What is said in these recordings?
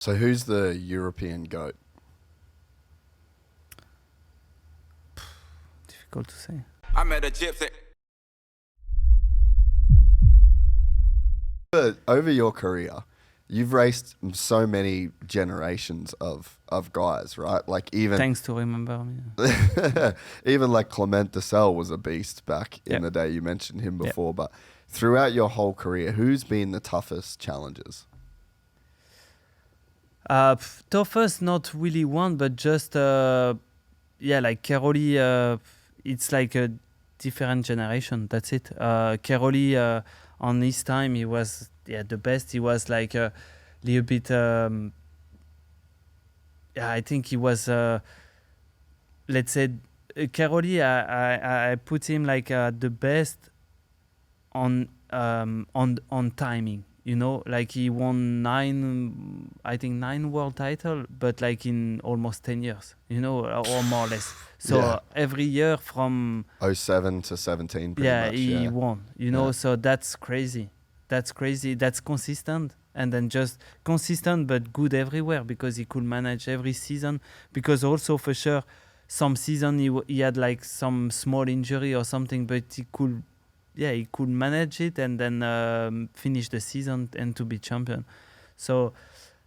So who's the European GOAT? Difficult to say. I met a Gypsy. Over your career, you've raced so many generations of guys, right? Like even Thanks to remember me. even like Clement Dessel was a beast back in Yep. the day. You mentioned him before, but throughout your whole career, who's been the toughest challengers? Toughest, not really one, but just like Cairoli. It's like a different generation. That's it. Cairoli, on his time, he was the best. He was like a little bit. I think he was. Let's say Cairoli. I put him like the best on timing. You know, like he won 9 world title, but like in almost 10 years, you know, or more or less. So every year from 07 to 17, pretty much. he won, you know, so that's crazy. That's crazy. That's consistent. And then just consistent, but good everywhere because he could manage every season. Because also for sure, some season he had like some small injury or something, but he could manage it and then finish the season and to be champion. So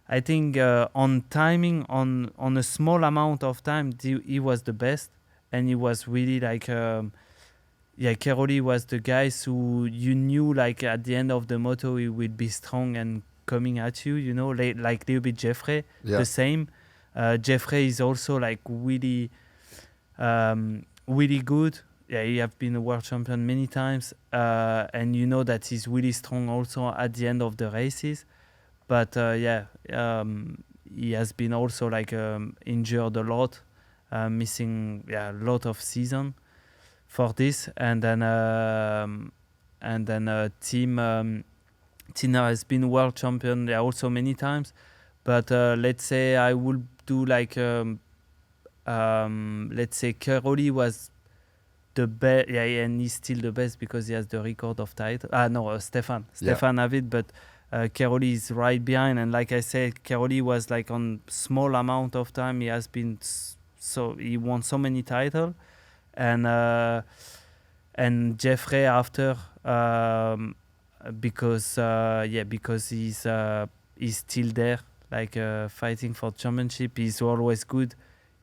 I think on timing, on a small amount of time, he was the best. And he was really like, Cairoli was the guys who you knew like at the end of the moto he would be strong and coming at you, you know, like little bit Jeffrey, the same. Jeffrey is also like really, really good. Yeah, he have been a world champion many times, and you know that he's really strong also at the end of the races. But he has been also like injured a lot, missing a lot of season for this. And then Tina has been world champion also many times. But let's say I would do like let's say Cairoli was the best, and he's still the best because he has the record of title. Stefan Everts, but Cairoli is right behind. And like I said, Cairoli was like on small amount of time. He has been so he won so many titles, and Jeffrey after because he's still there, like fighting for championship. He's always good.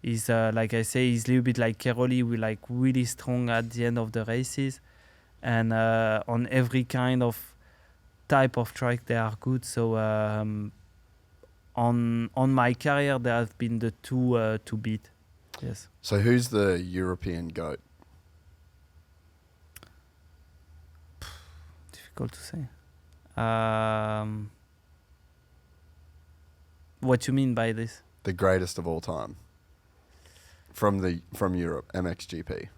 He's like I say, he's a little bit like Cairoli, we like really strong at the end of the races, and on every kind of type of track they are good. So on my career, they have been the two to beat. Yes. So who's the European GOAT? Difficult to say. What you mean by this? The greatest of all time. From Europe, MXGP.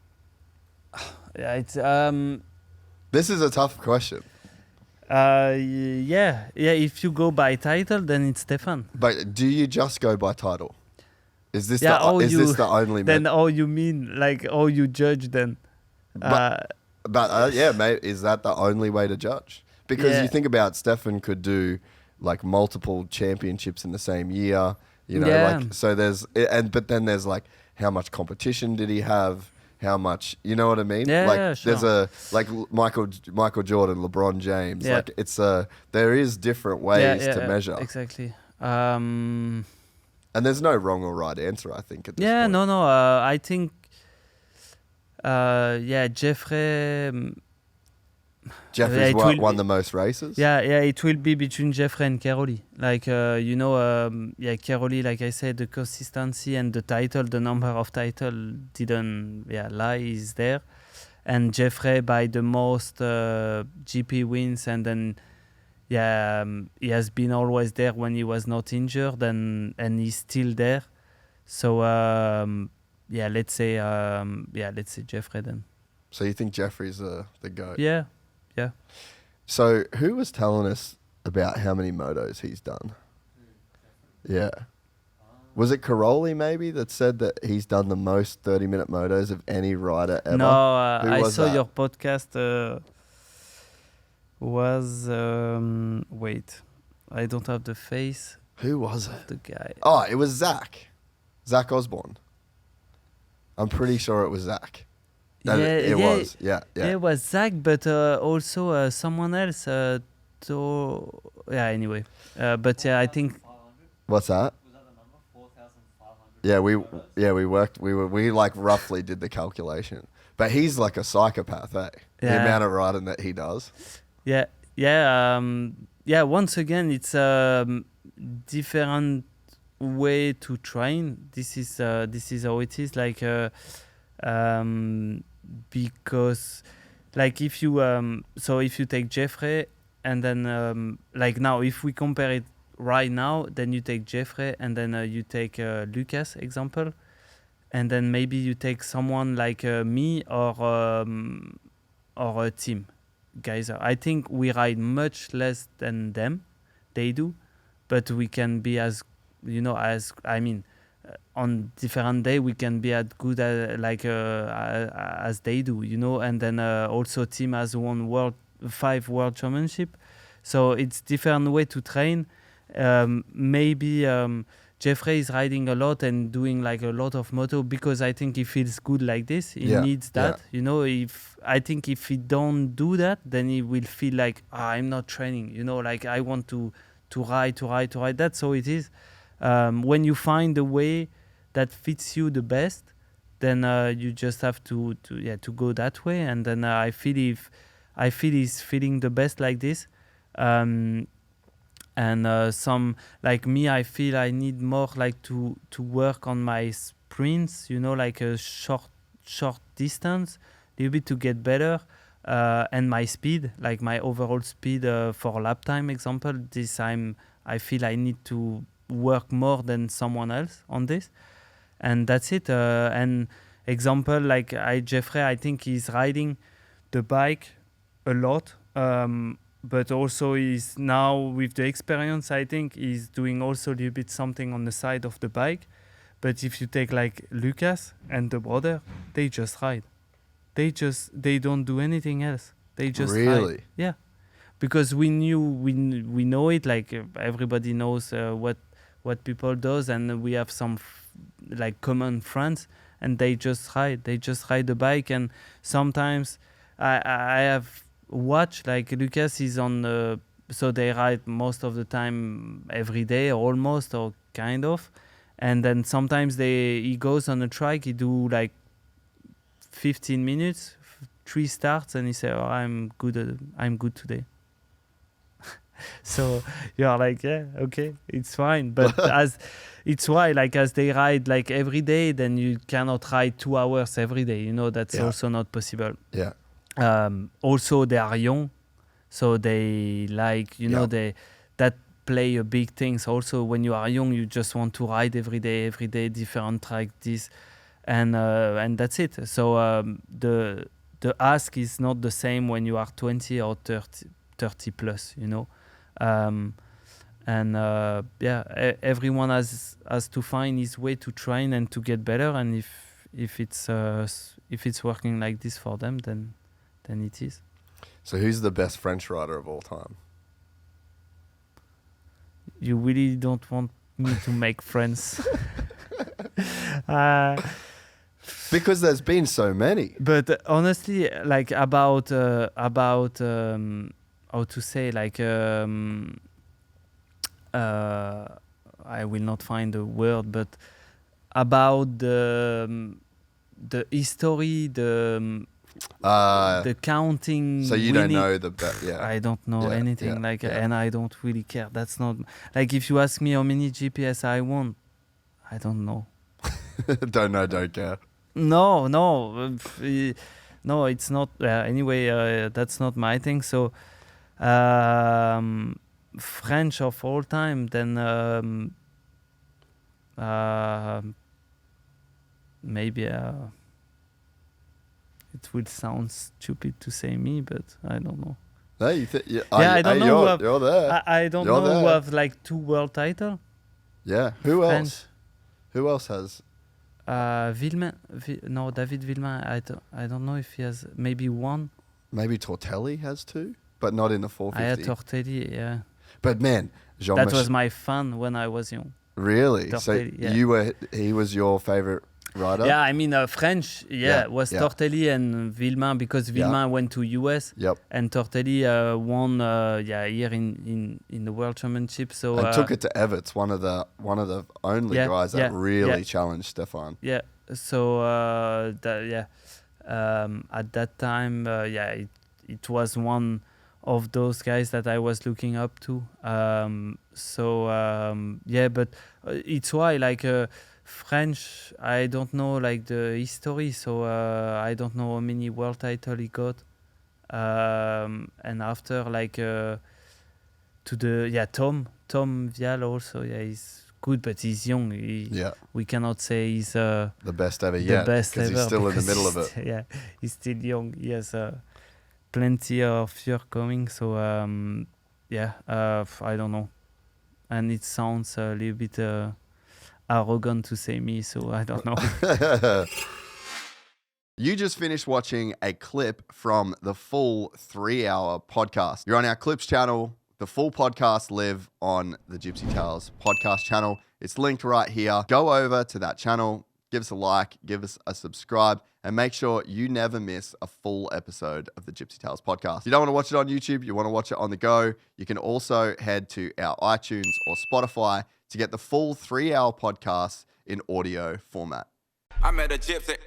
It's This is a tough question. If you go by title, then it's Stefan. But do you just go by title? Is this this the only? Then you mean like you judge then? Mate, is that the only way to judge? Because you think about Stefan could do like multiple championships in the same year. You know, like so but then there's like, how much competition did he have? How much, you know what I mean? Yeah, sure. There's like Michael Jordan, LeBron James. Yeah. Like there is different ways to measure. Exactly. And there's no wrong or right answer, I think. At this point. I think. Jeffrey's won the most races. It will be between Jeffrey and Cairoli. Like Cairoli, like I said, the consistency and the title, the number of title didn't lie, is there. And Jeffrey by the most GP wins, and then he has been always there when he was not injured, and he's still there. So let's say Jeffrey then. So you think Jeffrey's the GOAT? Yeah. So who was telling us about how many motos he's done? Yeah. Was it Cairoli maybe that said that he's done the most 30-minute motos of any rider ever? No, I saw your podcast was wait, I don't have the face. Who was it? The guy. Oh, it was Zach Osborne. I'm pretty sure it was Zach. It was. Yeah. It was Zach, but also someone else. Anyway. But yeah, I think. What's that? Was that the number? 4,500. We like roughly did the calculation. But he's like a psychopath, eh? Yeah. The amount of riding that he does. Yeah. Once again, it's different way to train. This is how it is. Like, because, like, if you if you take Jeffrey and then like now, if we compare it right now, then you take Jeffrey and then you take Lucas example, and then maybe you take someone like me or a team. Guys, I think we ride much less than them, they do, but we can be as on different day we can be as good as they do, and then also team has won 5 world championship, so it's different way to train. Maybe Jeffrey is riding a lot and doing like a lot of moto because I think he feels good like this. He needs that. If he don't do that, then he will feel like I'm not training. Like I want to ride. That's how it is. When you find the way that fits you the best, then you just have to go that way. And then I feel he's feeling the best like this. And some like me, I feel I need more like to work on my sprints, like a short distance, a little bit to get better, and my speed, like my overall speed for lap time example. This I feel I need to work more than someone else on this, and that's it. And example like Jeffrey, I think he's riding the bike a lot. But also he's now with the experience, I think he's doing also a little bit something on the side of the bike. But if you take like Lucas and the brother, they just ride. They don't do anything else. They just really? ride. Yeah, because we know it. Like everybody knows what people does, and we have some like common friends, and they just ride. They just ride the bike, and sometimes I have watch like Lucas is on so they ride most of the time every day almost, or kind of, and then sometimes he goes on a track, he do like 15 minutes 3 starts, and he say I'm good today. So you're like, yeah, okay, it's fine, but as it's why like as they ride like every day, then you cannot ride 2 hours every day, that's also not possible. Also they are young, so they like that play a big thing. So also when you are young, you just want to ride every day different track, this and that's it. So the ask is not the same when you are 20 or 30 plus, everyone has to find his way to train and to get better, and if it's working like this for them, then it is. So who's the best French rider of all time? You really don't want me to make friends. Because there's been so many. But honestly, like about how to say, like I will not find a word, but about the history, the counting. So you don't know the I don't know anything and I don't really care. That's not like if you ask me how many GPS I won, I don't know. Don't know, don't care. No, it's not. Anyway, that's not my thing. So, French of all time, then maybe it will sound stupid to say me, but I don't know. No, I don't know. You're there. I don't know who have like 2 world titles. Yeah. Who French. else? Who else has? David Villemain. I don't know if he has maybe 1. Maybe Tortelli has 2, but not in the 450. Tortelli, yeah. But man, That was my fun when I was young. Really? Tortelli, so he was your favorite rider? Yeah, I mean French. Was Tortelli and Villemain, because Villemain went to US. Yep. And Tortelli won here in the World Championship. So and took it to Everts, one of the only guys that really challenged Stefan. Yeah. So at that time, it was one of those guys that I was looking up to. But it's why French, I don't know the history, so I don't know how many world titles he got. And after to the Tom Vial also, he's good, but he's young. We cannot say he's the best ever yet, because he's still in the middle of it. Yeah, he's still young. He has plenty of year coming. So I don't know, and it sounds a little bit arrogant to say me, so I don't know. You just finished watching a clip from the full 3-hour podcast. You're on our Clips channel. The full podcast live on the Gypsy Tales podcast channel. It's linked right here. Go over to that channel, give us a like, give us a subscribe, and make sure you never miss a full episode of the Gypsy Tales podcast. If you don't want to watch it on YouTube, you want to watch it on the go, you can also head to our iTunes or Spotify to get the full 3-hour podcast in audio format. I met a gypsy.